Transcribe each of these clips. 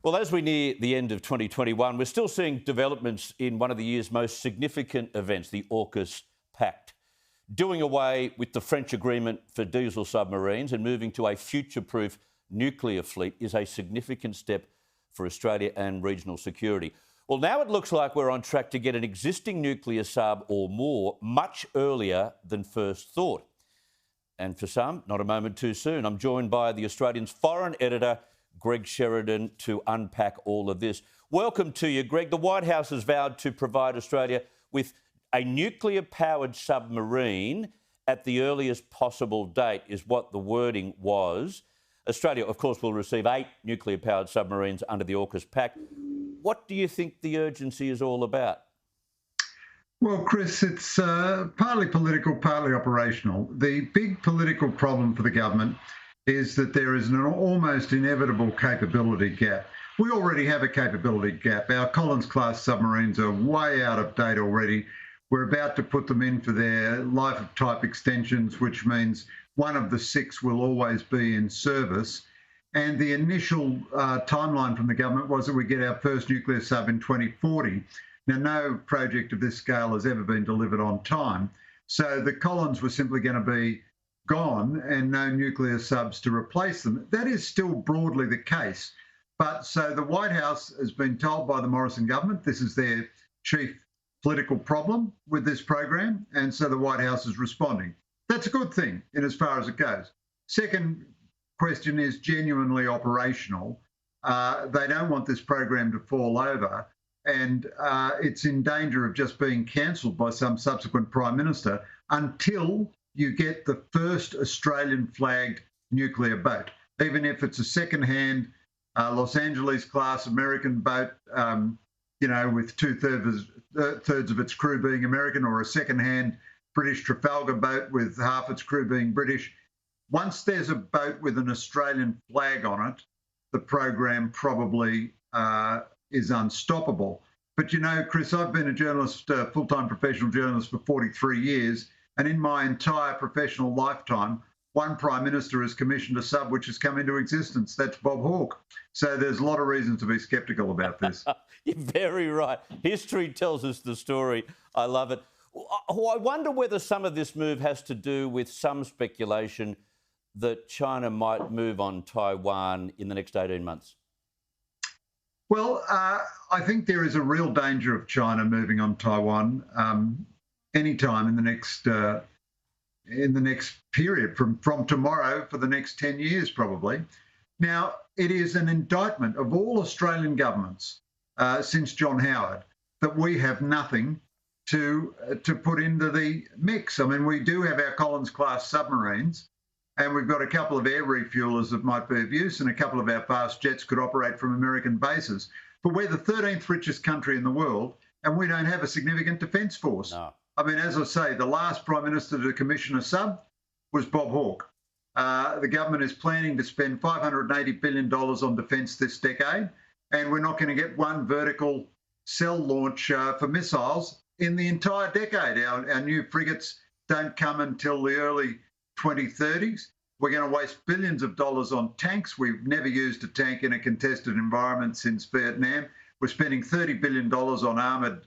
Well, as we near the end of 2021, we're still seeing developments in one of the year's most significant events, the AUKUS pact. Doing away with the French agreement for diesel submarines and moving to a future-proof nuclear fleet is a significant step for Australia and regional security. Well, now it looks like we're on track to get an existing nuclear sub or more much earlier than first thought. And for some, not a moment too soon. I'm joined by the Australian's foreign editor, Greg Sheridan, to unpack all of this. Welcome to you, Greg. The White House has vowed to provide Australia with a nuclear-powered submarine at the earliest possible date, is what the wording was. Australia, of course, will receive 8 nuclear-powered submarines under the AUKUS pact. What do you think the urgency is all about? Well, Chris, it's partly political, partly operational. The big political problem for the government is that there is an almost inevitable capability gap. We already have a capability gap. Our Collins-class submarines are way out of date already. We're about to put them in for their life of type extensions, which means one of the 6 will always be in service. And the initial timeline from the government was that we get our first nuclear sub in 2040. Now, no project of this scale has ever been delivered on time. So the Collins were simply going to be gone and no nuclear subs to replace them. That is still broadly the case. But so the White House has been told by the Morrison government this is their chief political problem with this program. And so the White House is responding. That's a good thing in as far as it goes. Second question is genuinely operational. They don't want this program to fall over. And it's in danger of just being cancelled by some subsequent Prime Minister until you get the first Australian-flagged nuclear boat. Even if it's a second-hand Los Angeles-class American boat, with two-thirds of its crew being American, or a second-hand British Trafalgar boat with half its crew being British. Once there's a boat with an Australian flag on it, the program probably is unstoppable. But Chris, I've been a journalist, full-time professional journalist for 43 years, and in my entire professional lifetime, one Prime Minister has commissioned a sub which has come into existence. That's Bob Hawke. So there's a lot of reasons to be sceptical about this. You're very right. History tells us the story. I love it. I wonder whether some of this move has to do with some speculation that China might move on Taiwan in the next 18 months. Well, I think there is a real danger of China moving on Taiwan anytime in the next period, from tomorrow for the next 10 years probably. Now, it is an indictment of all Australian governments since John Howard that we have nothing to put into the mix. I mean, we do have our Collins-class submarines, and we've got a couple of air refuelers that might be of use, and a couple of our fast jets could operate from American bases. But we're the 13th richest country in the world, and we don't have a significant defence force. No. I mean, as I say, the last Prime Minister to commission a sub was Bob Hawke. The government is planning to spend $580 billion on defence this decade, and we're not going to get one vertical cell launch for missiles in the entire decade. Our new frigates don't come until the early 2030s. We're going to waste billions of dollars on tanks. We've never used a tank in a contested environment since Vietnam. We're spending $30 billion on armoured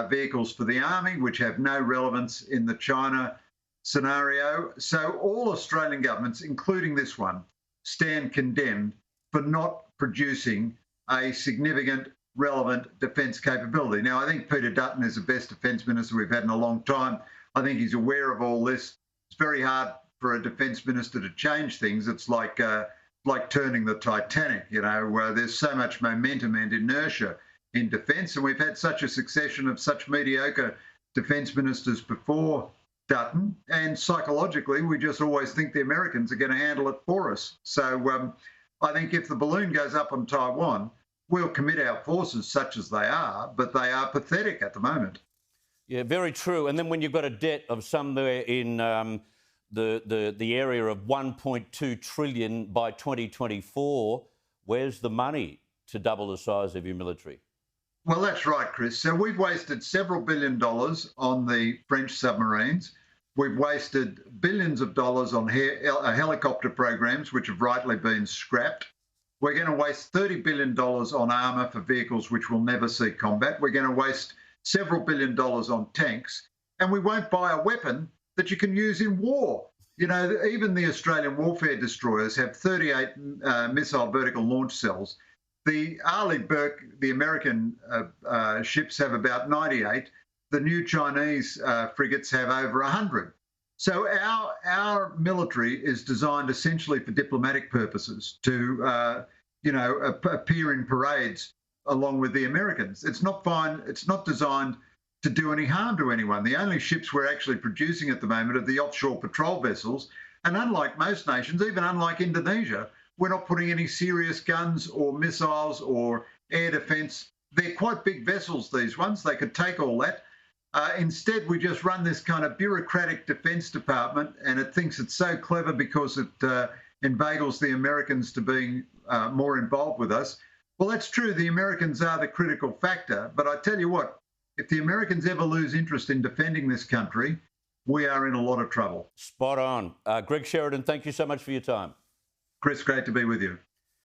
vehicles for the army, which have no relevance in the China scenario. So all Australian governments, including this one, stand condemned for not producing a significant, relevant defence capability. Now, I think Peter Dutton is the best defence minister we've had in a long time. I think he's aware of all this. It's very hard for a defence minister to change things. It's like turning the Titanic, where there's so much momentum and inertia in defence, and we've had such a succession of such mediocre defence ministers before Dutton, and psychologically we just always think the Americans are going to handle it for us. So I think if the balloon goes up on Taiwan, we'll commit our forces such as they are, but they are pathetic at the moment. Yeah, very true. And then when you've got a debt of somewhere in the area of 1.2 trillion by 2024, where's the money to double the size of your military? Well, that's right, Chris. So we've wasted several $1 billion on the French submarines. We've wasted billions of dollars on helicopter programs, which have rightly been scrapped. We're going to waste $30 billion on armour for vehicles which will never see combat. We're going to waste several $billion on tanks, and we won't buy a weapon that you can use in war. You know, even the Australian warfare destroyers have 38 missile vertical launch cells. The Arleigh Burke, the American ships, have about 98. The new Chinese frigates have over 100. So our military is designed essentially for diplomatic purposes to, appear in parades along with the Americans. It's not designed to do any harm to anyone. The only ships we're actually producing at the moment are the offshore patrol vessels. And unlike most nations, even unlike Indonesia, we're not putting any serious guns or missiles or air defence. They're quite big vessels, these ones. They could take all that. Instead, we just run this kind of bureaucratic defence department, and it thinks it's so clever because it inveigles the Americans to being more involved with us. Well, that's true. The Americans are the critical factor. But I tell you what, if the Americans ever lose interest in defending this country, we are in a lot of trouble. Spot on. Greg Sheridan, thank you so much for your time. Chris, great to be with you.